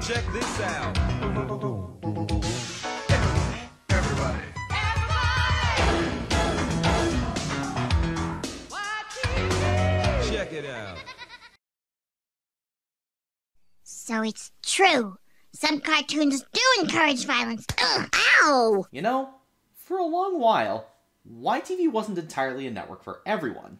Check this out. Everybody. Check it out. So it's true. Some cartoons do encourage violence. Ugh, ow! You know, for a long while, YTV wasn't entirely a network for everyone.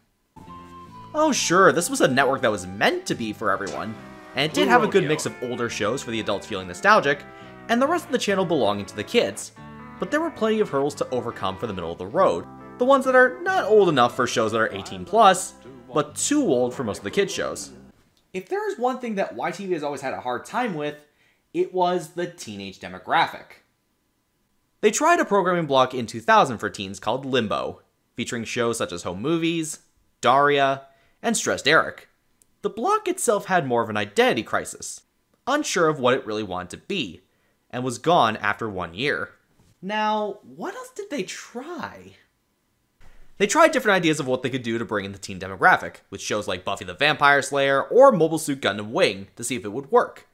Oh sure, this was a network that was meant to be for everyone, and it did have a good mix of older shows for the adults feeling nostalgic, and the rest of the channel belonging to the kids. But there were plenty of hurdles to overcome for the middle of the road. The ones that are not old enough for shows that are 18 plus, but too old for most of the kids shows. If there is one thing that YTV has always had a hard time with, it was the teenage demographic. They tried a programming block in 2000 for teens called Limbo, featuring shows such as Home Movies, Daria, and Stressed Eric. The block itself had more of an identity crisis, unsure of what it really wanted to be, and was gone after 1 year. Now, what else did they try? They tried different ideas of what they could do to bring in the teen demographic, with shows like Buffy the Vampire Slayer or Mobile Suit Gundam Wing to see if it would work.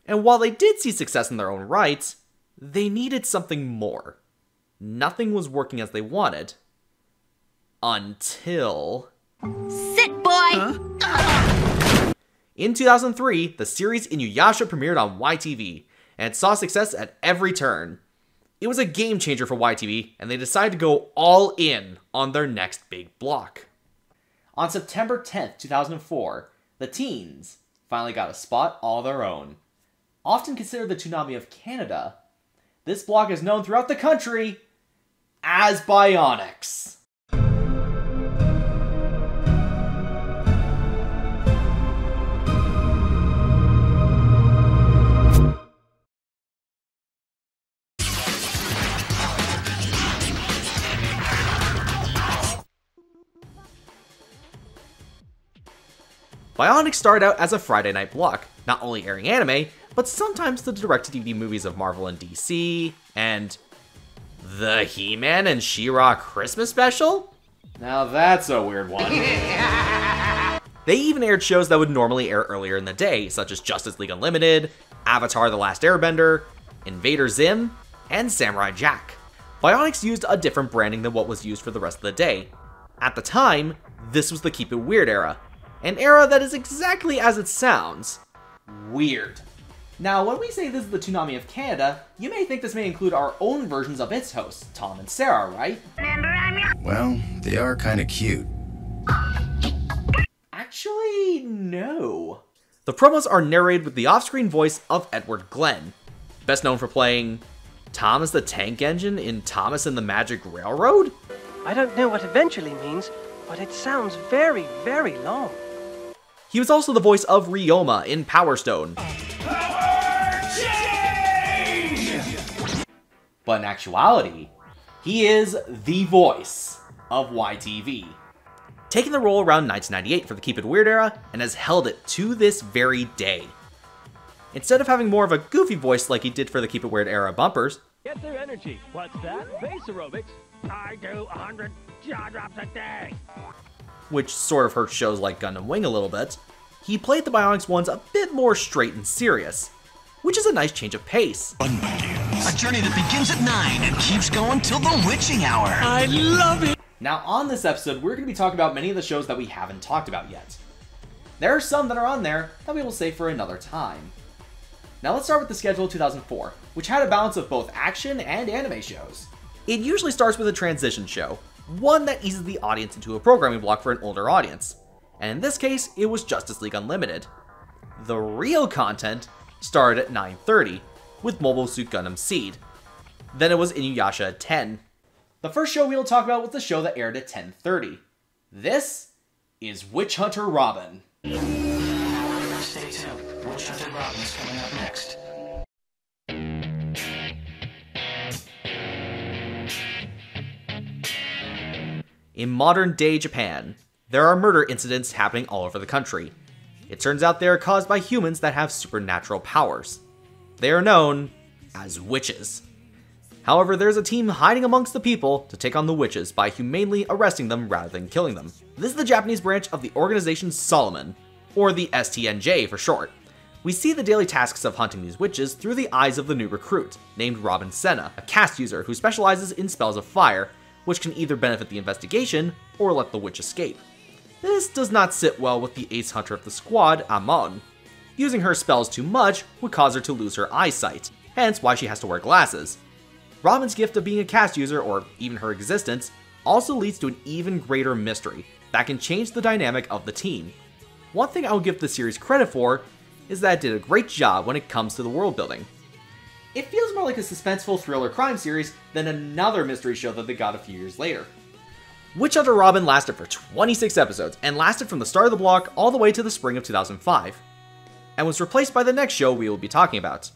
And while they did see success in their own right, they needed something more. Nothing was working as they wanted. Until... Sit, boy! Huh? In 2003, the series Inuyasha premiered on YTV, and it saw success at every turn. It was a game changer for YTV, and they decided to go all in on their next big block. On September 10th, 2004, the teens finally got a spot all their own. Often considered the Toonami of Canada, this block is known throughout the country as Bionix. Bionix started out as a Friday night block, not only airing anime, but sometimes the direct-to-DVD movies of Marvel and DC, and the He-Man and She-Ra Christmas special? Now that's a weird one. They even aired shows that would normally air earlier in the day, such as Justice League Unlimited, Avatar The Last Airbender, Invader Zim, and Samurai Jack. Bionix used a different branding than what was used for the rest of the day. At the time, this was the Keep It Weird era. An era that is exactly as it sounds. Weird. Now, when we say this is the Toonami of Canada, you may think this may include our own versions of its hosts, Tom and Sarah, right? Well, they are kinda cute. Actually, no. The promos are narrated with the off-screen voice of Edward Glenn, best known for playing Thomas the Tank Engine in Thomas and the Magic Railroad? I don't know what eventually means, but it sounds very, very long. He was also the voice of Ryoma in Power Stone. But in actuality, he is the voice of YTV. Taking the role around 1998 for the Keep It Weird era, and has held it to this very day. Instead of having more of a goofy voice like he did for the Keep It Weird era bumpers, get their energy. What's that? Bass aerobics. I do 100 jaw drops a day. Which sort of hurts shows like Gundam Wing a little bit, he played the Bionix ones a bit more straight and serious, which is a nice change of pace. A journey that begins at 9 and keeps going till the witching hour. I love it! Now on this episode, we're going to be talking about many of the shows that we haven't talked about yet. There are some that are on there that we will save for another time. Now let's start with the schedule of 2004, which had a balance of both action and anime shows. It usually starts with a transition show, one that eases the audience into a programming block for an older audience. And in this case, it was Justice League Unlimited. The real content started at 9:30, with Mobile Suit Gundam Seed. Then it was Inuyasha at 10. The first show we will talk about was the show that aired at 10:30. This is Witch Hunter Robin. Stay tuned. Witch Hunter Robin is coming up next. In modern-day Japan, there are murder incidents happening all over the country. It turns out they are caused by humans that have supernatural powers. They are known as witches. However, there's a team hiding amongst the people to take on the witches by humanely arresting them rather than killing them. This is the Japanese branch of the organization Solomon, or the STNJ for short. We see the daily tasks of hunting these witches through the eyes of the new recruit, named Robin Senna, a cast user who specializes in spells of fire, which can either benefit the investigation or let the witch escape. This does not sit well with the ace hunter of the squad, Amon. Using her spells too much would cause her to lose her eyesight, hence why she has to wear glasses. Robin's gift of being a cast user, or even her existence, also leads to an even greater mystery that can change the dynamic of the team. One thing I will give the series credit for is that it did a great job when it comes to the world building. It feels more like a suspenseful thriller crime series than another mystery show that they got a few years later. Witch Hunter Robin lasted for 26 episodes and lasted from the start of the block all the way to the spring of 2005, and was replaced by the next show we will be talking about.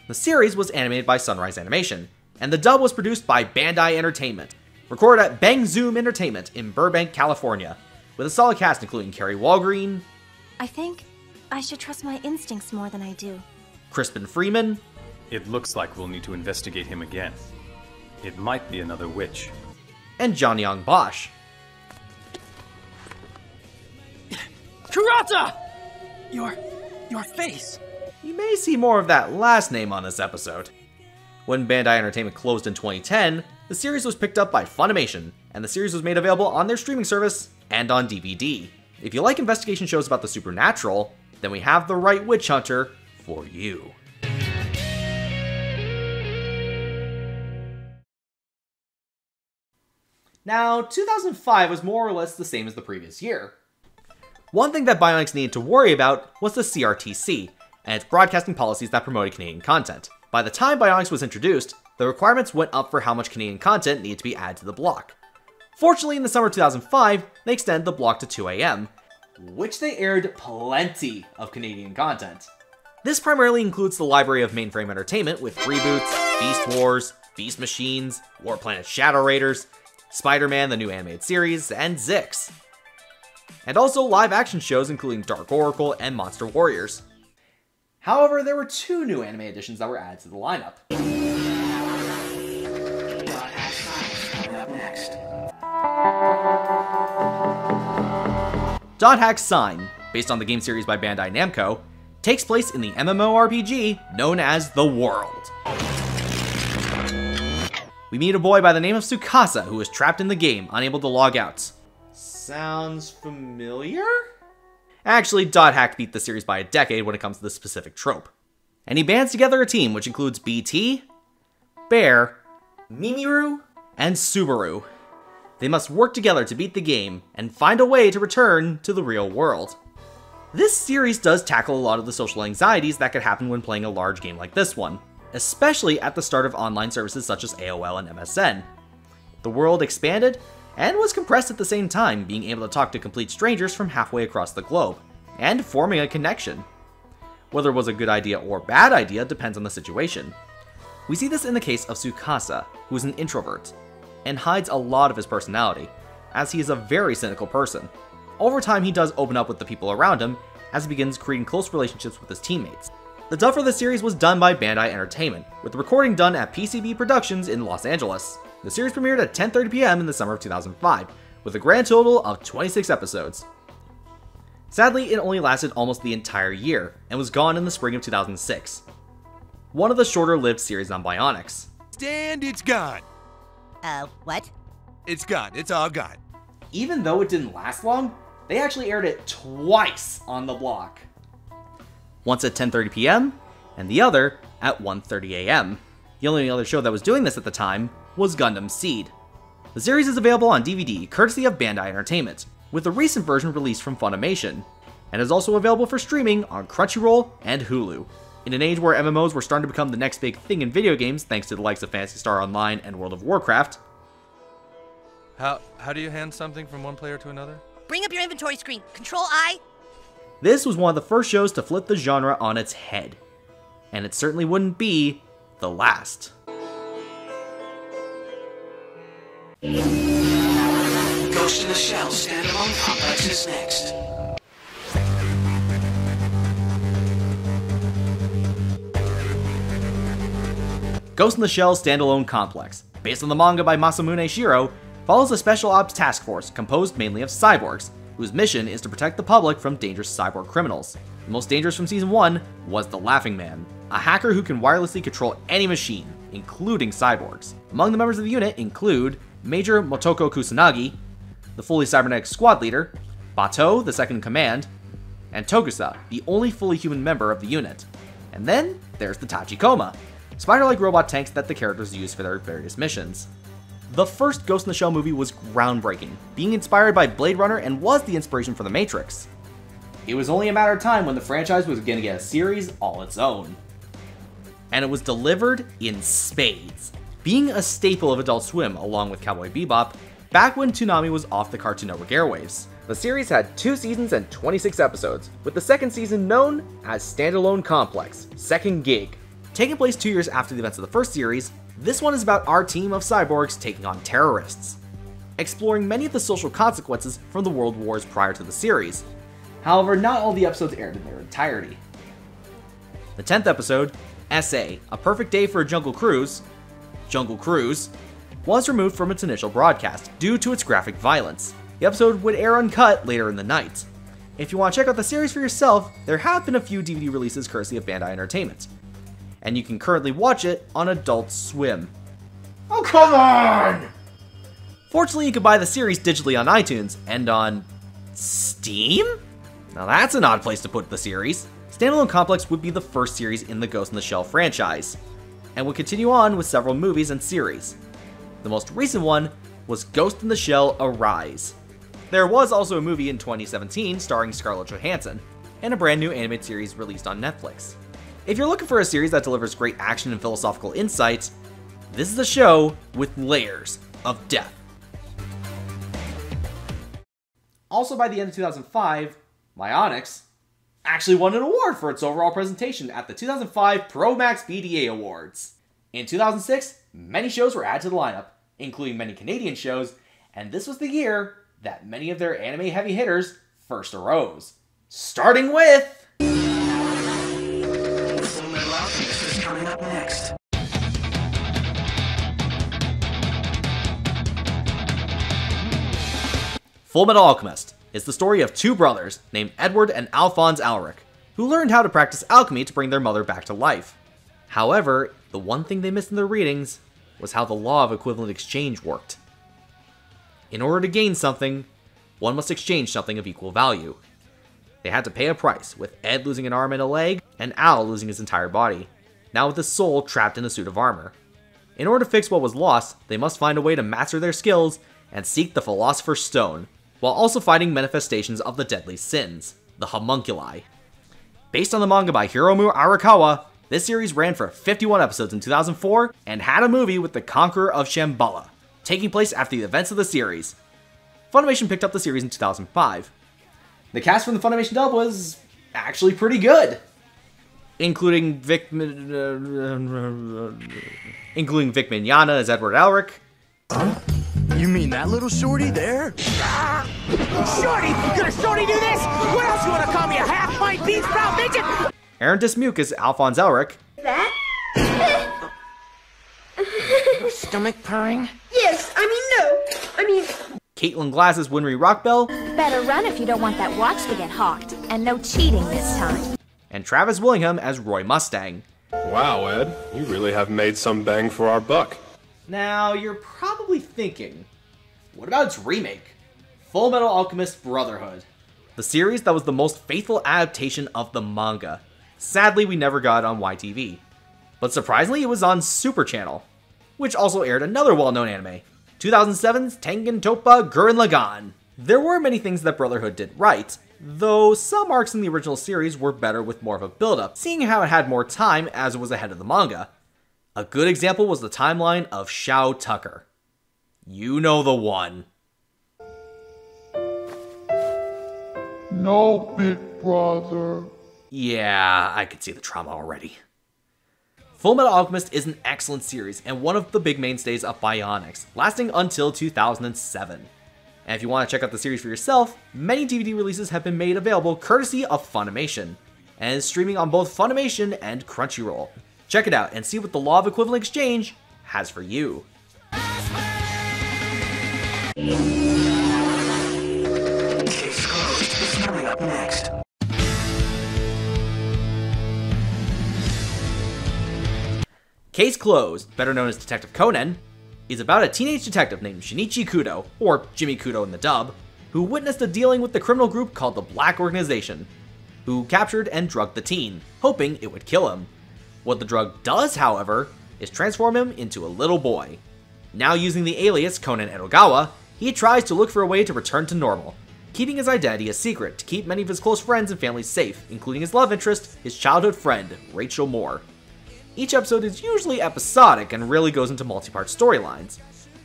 The series was animated by Sunrise Animation, and the dub was produced by Bandai Entertainment, recorded at Bang Zoom Entertainment in Burbank, California, with a solid cast including Carrie Walgreen, I think I should trust my instincts more than I do. Crispin Freeman, It looks like we'll need to investigate him again. It might be another witch. and John Young Bosch. Kurata! Your face. You may see more of that last name on this episode. When Bandai Entertainment closed in 2010, the series was picked up by Funimation, and the series was made available on their streaming service and on DVD. If you like investigation shows about the supernatural, then we have the right witch hunter for you. Now, 2005 was more or less the same as the previous year. One thing that Bionix needed to worry about was the CRTC, and its broadcasting policies that promoted Canadian content. By the time Bionix was introduced, the requirements went up for how much Canadian content needed to be added to the block. Fortunately, in the summer of 2005, they extended the block to 2 AM, which they aired plenty of Canadian content. This primarily includes the library of Mainframe Entertainment with Reboots, Beast Wars, Beast Machines, War Planet Shadow Raiders, Spider-Man the new animated series, and Zix. And also live action shows including Dark Oracle and Monster Warriors. However, there were 2 new anime editions that were added to the lineup. Dot Hack Sign, based on the game series by Bandai Namco, takes place in the MMORPG known as The World. We meet a boy by the name of Tsukasa who is trapped in the game, unable to log out. Sounds familiar? Actually, Dot Hack beat the series by a decade when it comes to this specific trope. And he bands together a team which includes BT, Bear, Mimiru, and Subaru. They must work together to beat the game and find a way to return to the real world. This series does tackle a lot of the social anxieties that could happen when playing a large game like this one, especially at the start of online services such as AOL and MSN. The world expanded and was compressed at the same time, being able to talk to complete strangers from halfway across the globe, and forming a connection. Whether it was a good idea or bad idea depends on the situation. We see this in the case of Tsukasa, who is an introvert, and hides a lot of his personality, as he is a very cynical person. Over time, he does open up with the people around him, as he begins creating close relationships with his teammates. The dub for the series was done by Bandai Entertainment, with the recording done at PCB Productions in Los Angeles. The series premiered at 10:30 PM in the summer of 2005, with a grand total of 26 episodes. Sadly, it only lasted almost the entire year, and was gone in the spring of 2006. One of the shorter-lived series on Bionix. And it's gone. What? It's gone. It's all gone. Even though it didn't last long, they actually aired it twice on the block. Once at 10:30 PM, and the other at 1:30 AM. The only other show that was doing this at the time was Gundam Seed. The series is available on DVD, courtesy of Bandai Entertainment, with the recent version released from Funimation, and is also available for streaming on Crunchyroll and Hulu. In an age where MMOs were starting to become the next big thing in video games thanks to the likes of Phantasy Star Online and World of Warcraft. How do you hand something from one player to another? Bring up your inventory screen. Control I. This was one of the first shows to flip the genre on its head. And it certainly wouldn't be the last. Ghost in the Shell standalone complex is next. Ghost in the Shell standalone complex, based on the manga by Masamune Shiro, follows a special ops task force composed mainly of cyborgs, whose mission is to protect the public from dangerous cyborg criminals. The most dangerous from Season 1 was the Laughing Man, a hacker who can wirelessly control any machine, including cyborgs. Among the members of the unit include Major Motoko Kusanagi, the fully cybernetic squad leader, Bato, the second in command, and Togusa, the only fully human member of the unit. And then there's the Tachikoma, spider-like robot tanks that the characters use for their various missions. The first Ghost in the Shell movie was groundbreaking, being inspired by Blade Runner and was the inspiration for The Matrix. It was only a matter of time when the franchise was going to get a series all its own. And it was delivered in spades, being a staple of Adult Swim along with Cowboy Bebop, back when Toonami was off the Cartoon Network airwaves. The series had 2 seasons and 26 episodes, with the second season known as Standalone Complex, Second Gig. Taking place 2 years after the events of the first series, this one is about our team of cyborgs taking on terrorists, exploring many of the social consequences from the world wars prior to the series. However, not all the episodes aired in their entirety. The 10th episode, SA, A Perfect Day for a Jungle Cruise, was removed from its initial broadcast due to its graphic violence. The episode would air uncut later in the night. If you want to check out the series for yourself, there have been a few DVD releases courtesy of Bandai Entertainment, and you can currently watch it on Adult Swim. Oh, come on! Fortunately, you can buy the series digitally on iTunes and on Steam? Now that's an odd place to put the series. Standalone Complex would be the first series in the Ghost in the Shell franchise, and would continue on with several movies and series. The most recent one was Ghost in the Shell Arise. There was also a movie in 2017 starring Scarlett Johansson, and a brand new animated series released on Netflix. If you're looking for a series that delivers great action and philosophical insight, this is a show with layers of depth. Also, by the end of 2005, Bionix actually won an award for its overall presentation at the 2005 Pro Max BDA Awards. In 2006, many shows were added to the lineup, including many Canadian shows, and this was the year that many of their anime heavy hitters first arose. Starting with Fullmetal Alchemist is coming up next. Fullmetal Alchemist is the story of 2 brothers named Edward and Alphonse Alric, who learned how to practice alchemy to bring their mother back to life. However, the one thing they missed in their readings was how the law of equivalent exchange worked. In order to gain something, one must exchange something of equal value. They had to pay a price, with Ed losing an arm and a leg, and Al losing his entire body, now with his soul trapped in a suit of armor. In order to fix what was lost, they must find a way to master their skills and seek the Philosopher's Stone, while also fighting manifestations of the deadly sins, the homunculi. Based on the manga by Hiromu Arakawa, this series ran for 51 episodes in 2004 and had a movie with the Conqueror of Shambhala, taking place after the events of the series. Funimation picked up the series in 2005. The cast from the Funimation dub was actually pretty good, including Vic Mignogna as Edward Elric. You mean that little shorty there? Shorty! Gonna Shorty do this? What else you wanna call me, a half-pint bean sprout midget? Aaron Dismuke as Alphonse Elric. That? Stomach purring? Yes, no. Caitlin Glass as Winry Rockbell. Better run if you don't want that watch to get hawked. And no cheating this time. And Travis Willingham as Roy Mustang. Wow, Ed, you really have made some bang for our buck. Now, you're probably thinking, what about its remake? Fullmetal Alchemist Brotherhood. The series that was the most faithful adaptation of the manga. Sadly, we never got it on YTV. But surprisingly, it was on Super Channel, which also aired another well-known anime, 2007's Tengen Toppa Gurren Lagann. There were many things that Brotherhood did right, though some arcs in the original series were better with more of a build-up, seeing how it had more time as it was ahead of the manga. A good example was the timeline of Shao Tucker. You know the one. No, big brother. Yeah, I could see the trauma already. Fullmetal Alchemist is an excellent series and one of the big mainstays of Bionix, lasting until 2007. And if you want to check out the series for yourself, many DVD releases have been made available courtesy of Funimation, and is streaming on both Funimation and Crunchyroll. Check it out and see what the Law of Equivalent Exchange has for you. Case closed is coming up next. Case Closed, better known as Detective Conan, is about a teenage detective named Shinichi Kudo, or Jimmy Kudo in the dub, who witnessed a dealing with the criminal group called the Black Organization, who captured and drugged the teen, hoping it would kill him. What the drug does, however, is transform him into a little boy. Now using the alias Conan Edogawa, he tries to look for a way to return to normal, keeping his identity a secret to keep many of his close friends and family safe, including his love interest, his childhood friend, Rachel Moore. Each episode is usually episodic and rarely goes into multi-part storylines.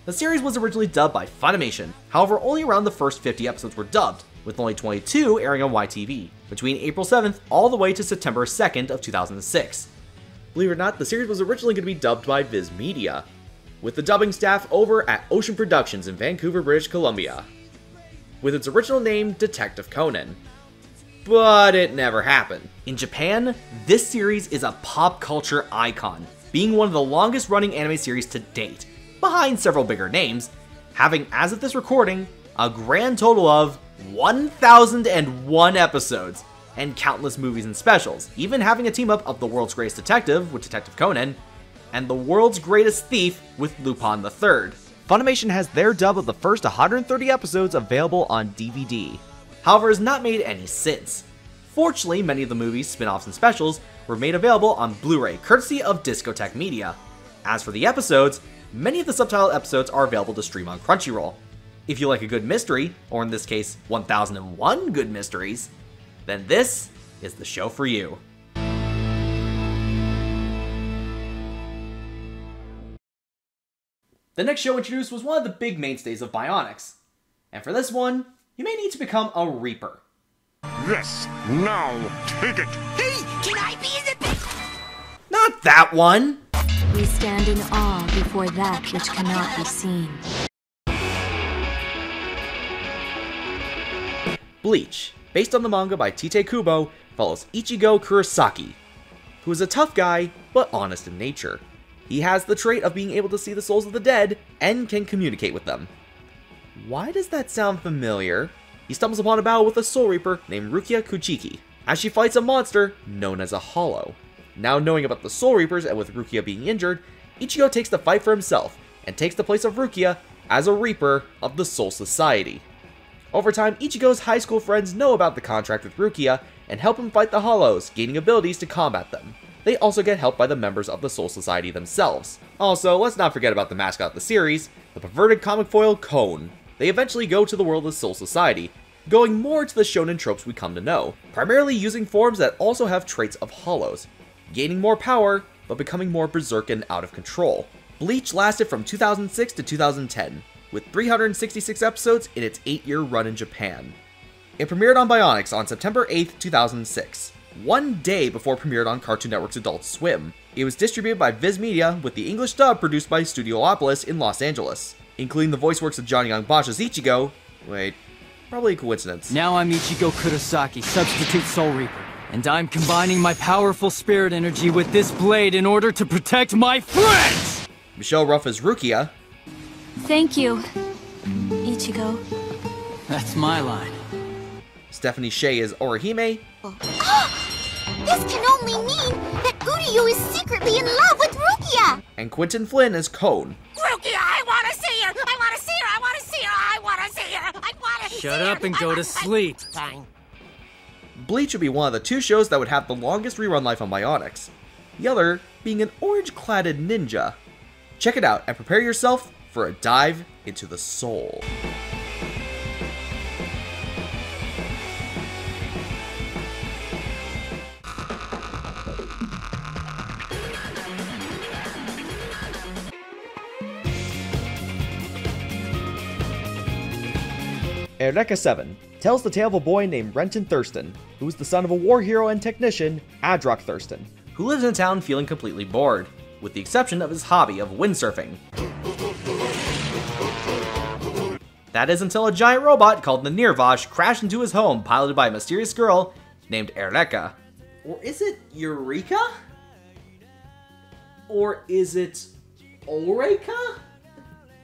The series was originally dubbed by Funimation, however only around the first 50 episodes were dubbed, with only 22 airing on YTV, between April 7th all the way to September 2nd of 2006. Believe it or not, the series was originally going to be dubbed by Viz Media, with the dubbing staff over at Ocean Productions in Vancouver, British Columbia, with its original name Detective Conan. But it never happened. In Japan, this series is a pop culture icon, being one of the longest running anime series to date, behind several bigger names, having as of this recording, a grand total of 1,001 episodes, and countless movies and specials, even having a team-up of the world's greatest detective with Detective Conan, and the world's greatest thief with Lupin III. Funimation has their dub of the first 130 episodes available on DVD. However, has not made any since. Fortunately, many of the movies, spin-offs, and specials were made available on Blu-ray, courtesy of Discotek Media. As for the episodes, many of the subtitled episodes are available to stream on Crunchyroll. If you like a good mystery, or in this case, 1001 good mysteries, then this is the show for you. The next show introduced was one of the big mainstays of Bionix, and for this one, you may need to become a Reaper. Yes, now take it. Hey, can I be in the big... Not that one! We stand in awe before that which cannot be seen. Bleach, based on the manga by Tite Kubo, follows Ichigo Kurosaki, who is a tough guy, but honest in nature. He has the trait of being able to see the souls of the dead, and can communicate with them. Why does that sound familiar? He stumbles upon a battle with a Soul Reaper named Rukia Kuchiki, as she fights a monster known as a Hollow. Now knowing about the Soul Reapers and with Rukia being injured, Ichigo takes the fight for himself, and takes the place of Rukia as a Reaper of the Soul Society. Over time, Ichigo's high school friends know about the contract with Rukia, and help him fight the Hollows, gaining abilities to combat them. They also get help by the members of the Soul Society themselves. Also, let's not forget about the mascot of the series, the perverted comic foil Cone. They eventually go to the world of Soul Society, going more to the shonen tropes we come to know, primarily using forms that also have traits of Hollows, gaining more power, but becoming more berserk and out of control. Bleach lasted from 2006 to 2010, with 366 episodes in its 8-year run in Japan. It premiered on Bionix on September 8th, 2006, one day before it premiered on Cartoon Network's Adult Swim. It was distributed by Viz Media, with the English dub produced by Studiopolis in Los Angeles, including the voice works of Johnny Young Bosch as Ichigo. Wait, probably a coincidence. Now I'm Ichigo Kurosaki, Substitute Soul Reaper, and I'm combining my powerful spirit energy with this blade in order to protect my friends! Michelle Ruff as Rukia. Thank you, Ichigo. That's my line. Stephanie Shea as Orihime. This can only mean that Uryu is secretly in love with Rukia! And Quentin Flynn as Cone. Rukia, I want to see her! I want to see her! I want to see her! I want to see her! I want to see her! Shut up and go to sleep. Fine. Bleach would be one of the two shows that would have the longest rerun life on Bionix, the other being an orange-cladded ninja. Check it out and prepare yourself for a dive into the soul. Eureka 7 tells the tale of a boy named Renton Thurston, who is the son of a war hero and technician, Adrock Thurston, who lives in town feeling completely bored, with the exception of his hobby of windsurfing. That is until a giant robot called the Nirvash crashed into his home, piloted by a mysterious girl named Eureka. Or is it Eureka? Or is it Eureka?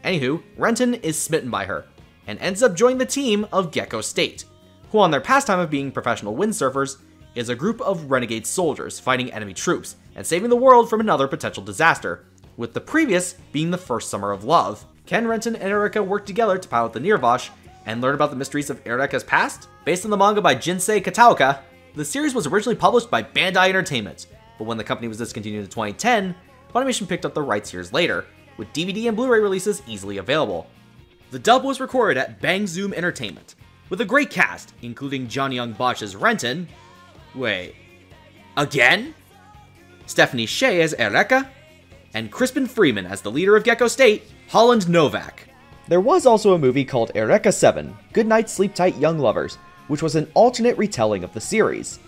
Anywho, Renton is smitten by her, and ends up joining the team of Gecko State, who on their pastime of being professional windsurfers, is a group of renegade soldiers fighting enemy troops and saving the world from another potential disaster, with the previous being the first summer of love. Can Renton and Eureka work together to pilot the Nirvash and learn about the mysteries of Eureka's past? Based on the manga by Jinsei Kataoka, the series was originally published by Bandai Entertainment, but when the company was discontinued in 2010, Funimation picked up the rights years later, with DVD and Blu-ray releases easily available. The dub was recorded at Bang Zoom Entertainment, with a great cast, including Johnny Young Bosch as Renton. Wait, again? Stephanie Shea as Eureka, and Crispin Freeman as the leader of Gecko State, Holland Novak. There was also a movie called Eureka 7, Good Night Sleep Tight Young Lovers, which was an alternate retelling of the series.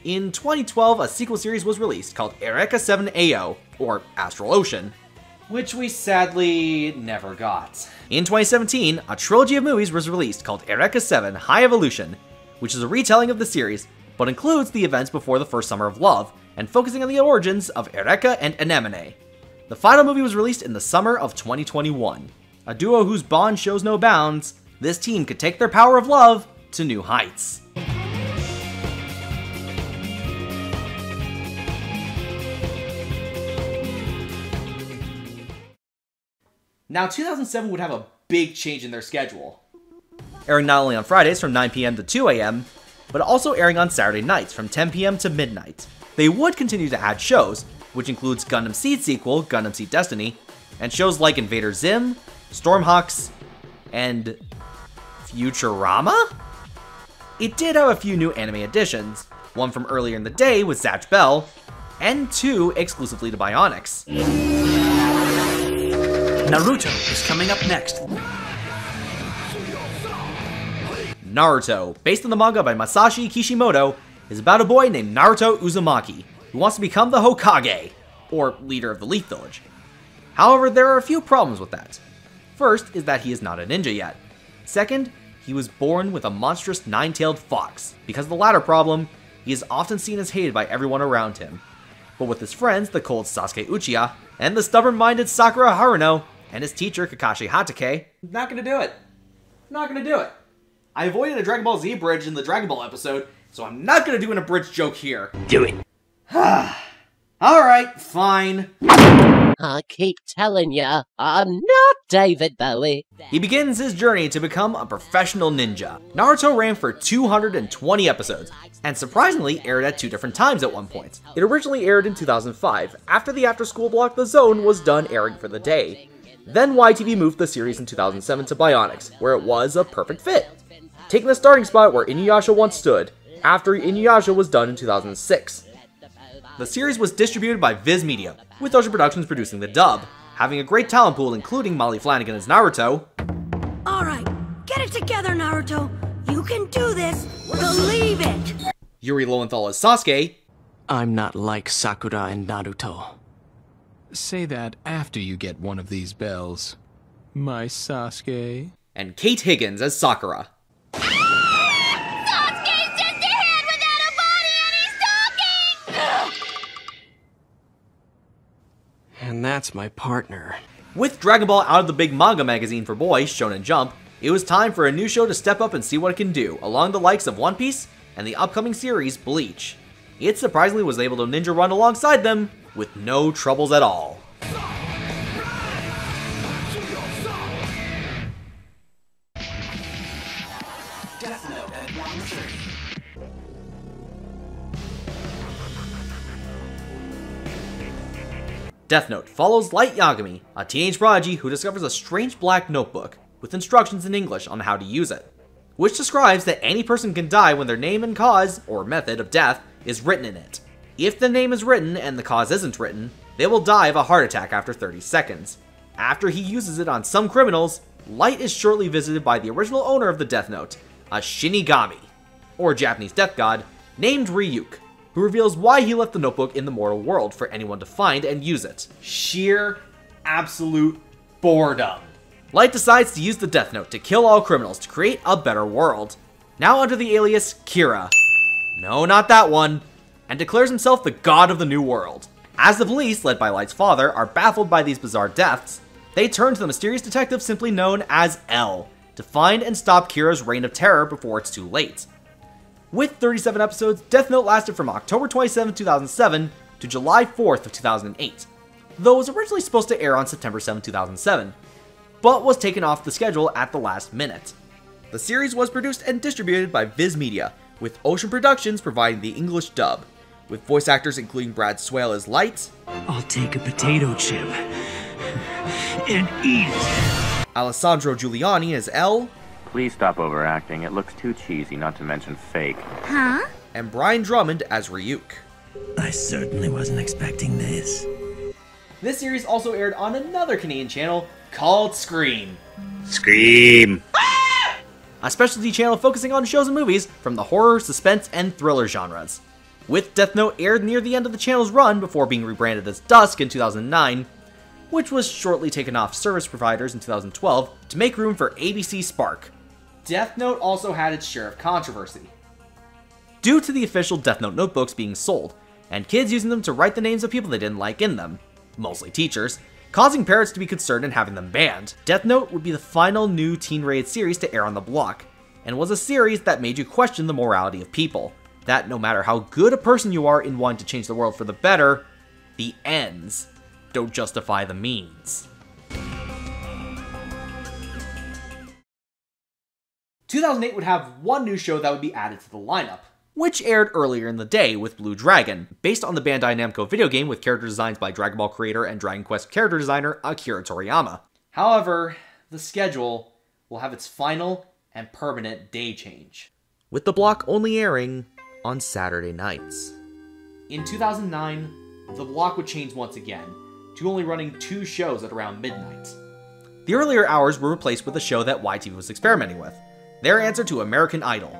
In 2012, a sequel series was released called Eureka 7 AO, or Astral Ocean, which we sadly never got. In 2017, a trilogy of movies was released called Eureka 7 High Evolution, which is a retelling of the series, but includes the events before the first summer of love, and focusing on the origins of Eureka and Anemone. The final movie was released in the summer of 2021. A duo whose bond shows no bounds, this team could take their power of love to new heights. Now, 2007 would have a big change in their schedule, airing not only on Fridays from 9 PM to 2 AM, but also airing on Saturday nights from 10 PM to midnight. They would continue to add shows, which includes Gundam Seed sequel, Gundam Seed Destiny, and shows like Invader Zim, Stormhawks, and Futurama? It did have a few new anime additions, one from earlier in the day with Zatch Bell, and two exclusively to Bionix. Naruto is coming up next. Naruto, based on the manga by Masashi Kishimoto, is about a boy named Naruto Uzumaki, who wants to become the Hokage, or leader of the Leaf Village. However, there are a few problems with that. First is that he is not a ninja yet. Second, he was born with a monstrous nine-tailed fox. Because of the latter problem, he is often seen as hated by everyone around him. But with his friends, the cold Sasuke Uchiha, and the stubborn-minded Sakura Haruno, and his teacher Kakashi Hatake, not gonna do it. Not gonna do it. I avoided a Dragon Ball Z bridge in the Dragon Ball episode, so I'm not gonna do an abridged joke here. Do it. Alright, fine. I keep telling ya, I'm not David Bowie. He begins his journey to become a professional ninja. Naruto ran for 220 episodes, and surprisingly aired at 2 different times at one point. It originally aired in 2005, after the after-school block The Zone was done airing for the day. Then YTV moved the series in 2007 to Bionix, where it was a perfect fit, taking the starting spot where Inuyasha once stood, after Inuyasha was done in 2006. The series was distributed by Viz Media, with Ocean Productions producing the dub, having a great talent pool including Molly Flanagan as Naruto. Alright, get it together, Naruto. You can do this. Believe it. Yuri Lowenthal as Sasuke. I'm not like Sakura and Naruto. Say that after you get one of these bells. My Sasuke. And Kate Higgins as Sakura. And that's my partner. With Dragon Ball out of the big manga magazine for boys, Shonen Jump, it was time for a new show to step up and see what it can do, along the likes of One Piece and the upcoming series Bleach. It surprisingly was able to ninja run alongside them with no troubles at all. Death Note at 1:30. Death Note follows Light Yagami, a teenage prodigy who discovers a strange black notebook with instructions in English on how to use it, which describes that any person can die when their name and cause, or method of death, is written in it. If the name is written and the cause isn't written, they will die of a heart attack after 30 seconds. After he uses it on some criminals, Light is shortly visited by the original owner of the Death Note, a Shinigami, or Japanese death god, named Ryuk, who reveals why he left the notebook in the mortal world for anyone to find and use it. Sheer, absolute boredom. Light decides to use the Death Note to kill all criminals to create a better world, now under the alias Kira. No, not that one. And declares himself the god of the new world. As the police, led by Light's father, are baffled by these bizarre deaths, they turn to the mysterious detective simply known as L to find and stop Kira's reign of terror before it's too late. With 37 episodes, Death Note lasted from October 27, 2007 to July 4th of 2008, though it was originally supposed to air on September 7, 2007, but was taken off the schedule at the last minute. The series was produced and distributed by Viz Media, with Ocean Productions providing the English dub, with voice actors including Brad Swale as Light. I'll take a potato chip and eat it. Alessandro Giuliani as L. Please stop overacting. It looks too cheesy, not to mention fake. Huh? And Brian Drummond as Ryuk. I certainly wasn't expecting this. This series also aired on another Canadian channel called Scream. Scream! A specialty channel focusing on shows and movies from the horror, suspense, and thriller genres. With Death Note aired near the end of the channel's run before being rebranded as Dusk in 2009, which was shortly taken off service providers in 2012 to make room for ABC Spark. Death Note also had its share of controversy, due to the official Death Note notebooks being sold, and kids using them to write the names of people they didn't like in them, mostly teachers, causing parents to be concerned and having them banned. Death Note would be the final new teen-rated series to air on the block, and was a series that made you question the morality of people, that no matter how good a person you are in wanting to change the world for the better, the ends don't justify the means. 2008 would have one new show that would be added to the lineup, which aired earlier in the day with Blue Dragon, based on the Bandai Namco video game with character designs by Dragon Ball creator and Dragon Quest character designer Akira Toriyama. However, the schedule will have its final and permanent day change, with the block only airing on Saturday nights. In 2009, the block would change once again, to only running 2 shows at around midnight. The earlier hours were replaced with a show that YTV was experimenting with, their answer to American Idol,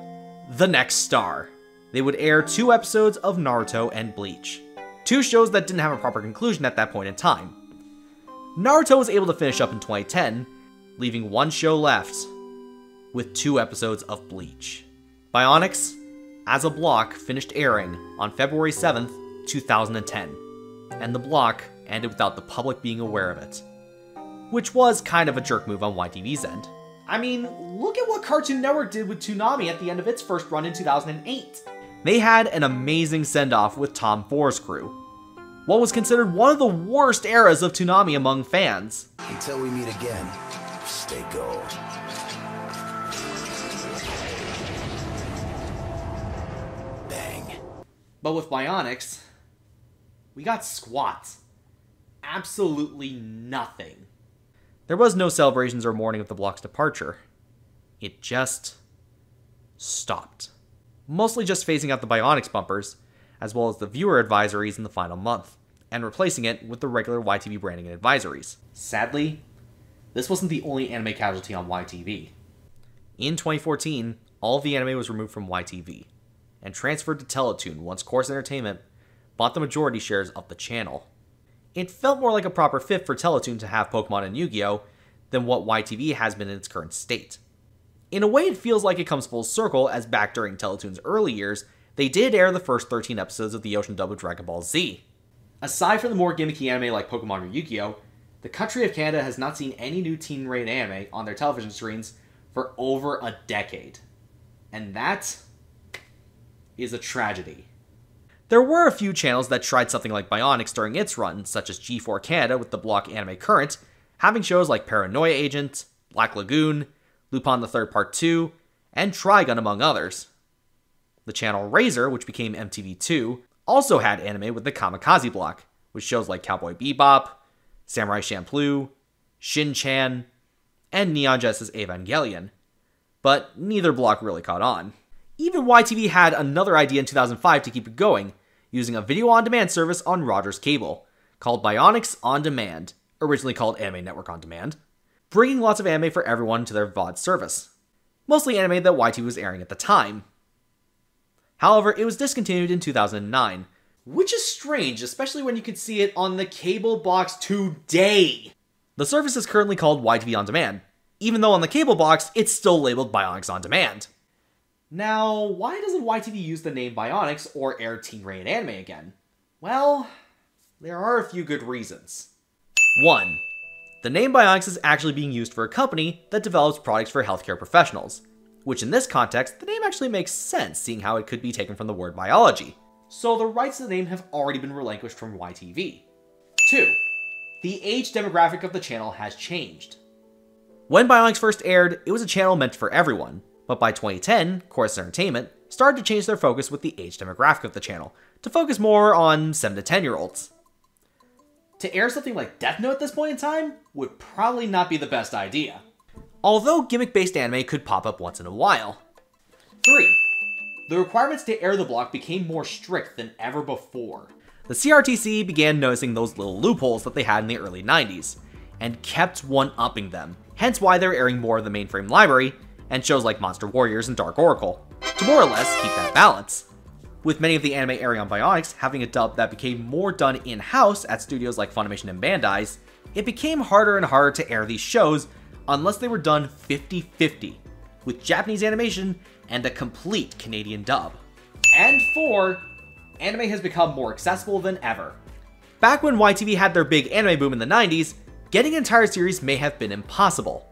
The Next Star. They would air 2 episodes of Naruto and Bleach, 2 shows that didn't have a proper conclusion at that point in time. Naruto was able to finish up in 2010, leaving 1 show left, with 2 episodes of Bleach. Bionix, as a block, finished airing on February 7th, 2010, and the block ended without the public being aware of it, which was kind of a jerk move on YTV's end. I mean, look at what Cartoon Network did with Toonami at the end of its first run in 2008. They had an amazing send-off with Tom Ford's crew, what was considered one of the worst eras of Toonami among fans. Until we meet again, stay gold. Bang. But with Bionix, we got squat. Absolutely nothing. There was no celebrations or mourning of the block's departure. It just stopped. Mostly just phasing out the Bionix bumpers, as well as the viewer advisories in the final month, and replacing it with the regular YTV branding and advisories. Sadly, this wasn't the only anime casualty on YTV. In 2014, all of the anime was removed from YTV, and transferred to Teletoon once Course Entertainment bought the majority shares of the channel. It felt more like a proper fit for Teletoon to have Pokemon and Yu-Gi-Oh! Than what YTV has been in its current state. In a way, it feels like it comes full circle, as back during Teletoon's early years, they did air the first 13 episodes of the Ocean dub of Dragon Ball Z. Aside from the more gimmicky anime like Pokemon or Yu-Gi-Oh!, the country of Canada has not seen any new teen-rated anime on their television screens for over a decade. And that is a tragedy. There were a few channels that tried something like Bionix during its run, such as G4 Canada with the block Anime Current, having shows like Paranoia Agent, Black Lagoon, Lupin the Third Part 2, and Trigun among others. The channel Razor, which became MTV2, also had anime with the Kamikaze block, with shows like Cowboy Bebop, Samurai Champloo, Shin-Chan, and Neon Genesis Evangelion. But neither block really caught on. Even YTV had another idea in 2005 to keep it going, using a video-on-demand service on Rogers Cable, called Bionix On Demand, originally called Anime Network On Demand, bringing lots of anime for everyone to their VOD service. Mostly anime that YTV was airing at the time. However, it was discontinued in 2009, which is strange, especially when you could see it on the cable box today. The service is currently called YTV On Demand, even though on the cable box, it's still labeled Bionix On Demand. Now, why doesn't YTV use the name Bionix or air teen-rated anime again? Well, There are a few good reasons. 1. The name Bionix is actually being used for a company that develops products for healthcare professionals, which in this context, the name actually makes sense seeing how it could be taken from the word biology. So the rights to the name have already been relinquished from YTV. 2. The age demographic of the channel has changed. When Bionix first aired, it was a channel meant for everyone, but by 2010, Chorus Entertainment started to change their focus with the age demographic of the channel, to focus more on 7 to 10 year olds. To air something like Death Note at this point in time would probably not be the best idea, although gimmick-based anime could pop up once in a while. 3. The requirements to air the block became more strict than ever before. The CRTC began noticing those little loopholes that they had in the early 90s, and kept one-upping them, hence why they're airing more of the mainframe library, and shows like Monster Warriors and Dark Oracle, to more or less keep that balance. With many of the anime airing on Bionix having a dub that became more done in-house at studios like Funimation and Bandai's, it became harder and harder to air these shows unless they were done 50-50, with Japanese animation and a complete Canadian dub. And 4. Anime has become more accessible than ever. Back when YTV had their big anime boom in the 90s, getting an entire series may have been impossible.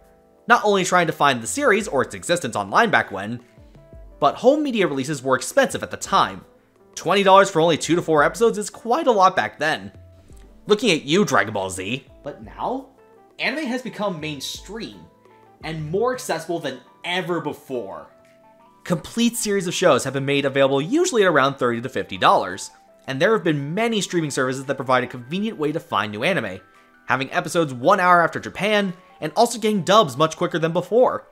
Not only trying to find the series or its existence online back when, but home media releases were expensive at the time. $20 for only 2 to 4 episodes is quite a lot back then. Looking at you, Dragon Ball Z. But now, anime has become mainstream and more accessible than ever before. Complete series of shows have been made available usually at around $30 to $50, and there have been many streaming services that provide a convenient way to find new anime, having episodes 1 hour after Japan, and also getting dubs much quicker than before.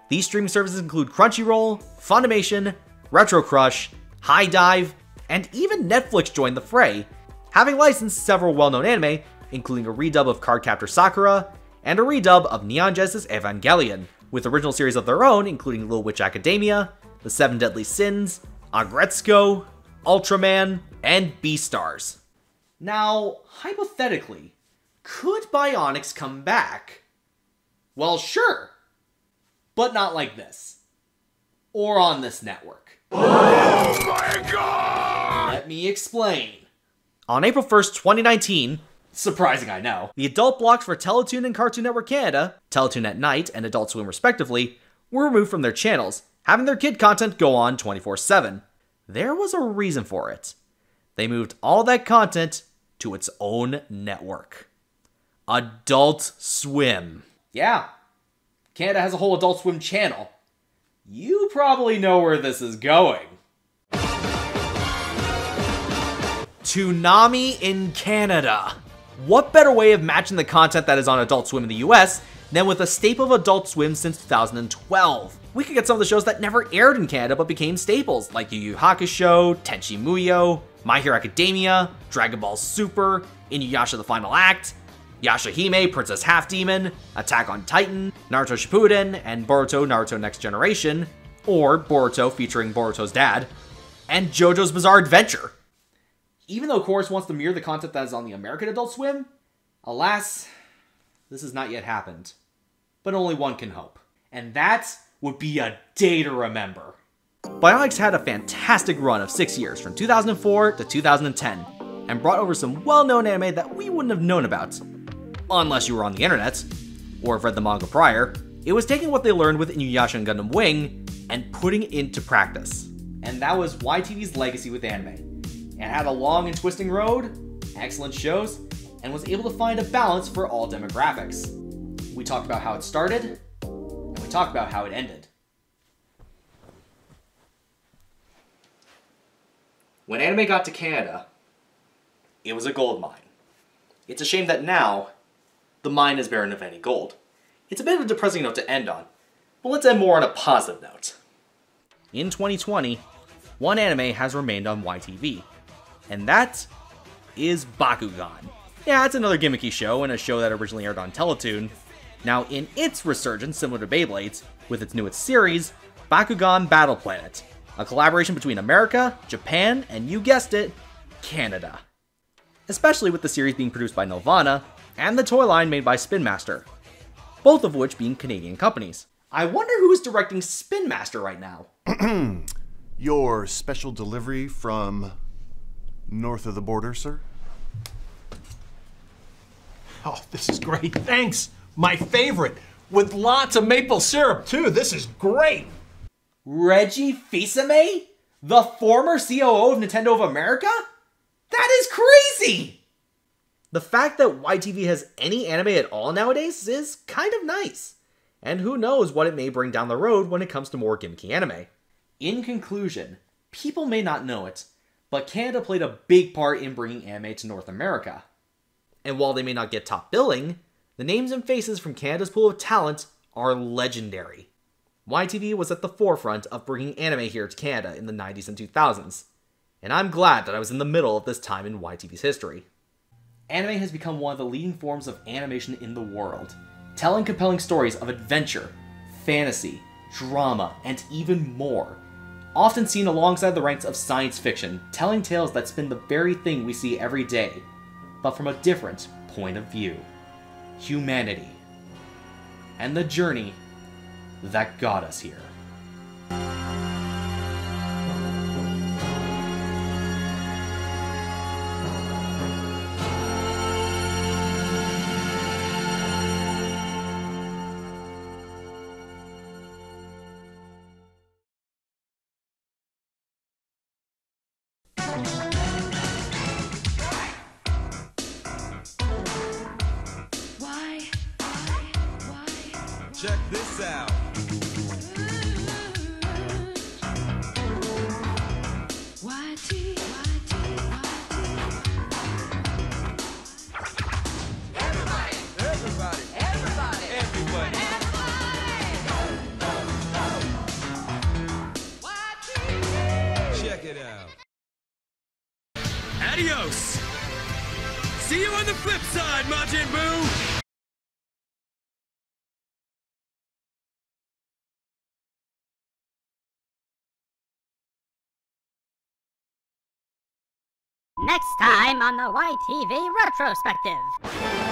These streaming services include Crunchyroll, Funimation, Retro Crush, High Dive, and even Netflix joined the fray, having licensed several well-known anime, including a redub of Cardcaptor Sakura, and a redub of Neon Genesis Evangelion, with original series of their own, including Little Witch Academia, The Seven Deadly Sins, Agretsuko, Ultraman, and Beastars. Now, hypothetically, could Bionix come back? Well, sure, but not like this. Or on this network. Oh my god! Let me explain. On April 1st, 2019, surprising I know, the adult blocks for Teletoon and Cartoon Network Canada, Teletoon at night and Adult Swim respectively, were removed from their channels, having their kid content go on 24/7. There was a reason for it. They moved all that content to its own network. Adult Swim. Yeah, Canada has a whole Adult Swim channel. You probably know where this is going. Toonami in Canada. What better way of matching the content that is on Adult Swim in the US than with a staple of Adult Swim since 2012? We could get some of the shows that never aired in Canada but became staples, like Yu Yu Hakusho, Tenchi Muyo, My Hero Academia, Dragon Ball Super, Inuyasha the Final Act, Yashahime, Princess Half Demon, Attack on Titan, Naruto Shippuden, and Boruto Naruto Next Generation, or Boruto featuring Boruto's dad, and JoJo's Bizarre Adventure. Even though Chorus wants to mirror the content that is on the American Adult Swim, alas, this has not yet happened. But only one can hope. And that would be a day to remember. Bionix had a fantastic run of 6 years from 2004 to 2010, and brought over some well-known anime that we wouldn't have known about. Unless you were on the internet, or have read the manga prior. It was taking what they learned with Inuyasha and Gundam Wing, and putting it into practice. And that was YTV's legacy with anime. It had a long and twisting road, excellent shows, and was able to find a balance for all demographics. We talked about how it started, and we talked about how it ended. When anime got to Canada, it was a gold mine. It's a shame that now, the mine is barren of any gold. It's a bit of a depressing note to end on, but let's end more on a positive note. In 2020, one anime has remained on YTV, and that is Bakugan. Yeah, it's another gimmicky show and a show that originally aired on Teletoon. Now, in its resurgence, similar to Beyblade's, with its newest series, Bakugan Battle Planet, a collaboration between America, Japan, and you guessed it, Canada. Especially with the series being produced by Nelvana, and the toy line made by Spin Master, both of which being Canadian companies. I wonder who is directing Spin Master right now. Your special delivery from north of the border, sir? Oh, this is great. Thanks. My favorite. With lots of maple syrup, too. This is great. Reggie Fils-Aimé? The former COO of Nintendo of America? That is crazy! The fact that YTV has any anime at all nowadays is kind of nice. And who knows what it may bring down the road when it comes to more gimmicky anime. In conclusion, people may not know it, but Canada played a big part in bringing anime to North America. And while they may not get top billing, the names and faces from Canada's pool of talent are legendary. YTV was at the forefront of bringing anime here to Canada in the 90s and 2000s, and I'm glad that I was in the middle of this time in YTV's history. Anime has become one of the leading forms of animation in the world, telling compelling stories of adventure, fantasy, drama, and even more, often seen alongside the ranks of science fiction, telling tales that spin the very thing we see every day, but from a different point of view. Humanity. And the journey that got us here. Check this out. Check it out. Adios! See you on the flip side, Majin Buu! Next time on the YTV Retrospective.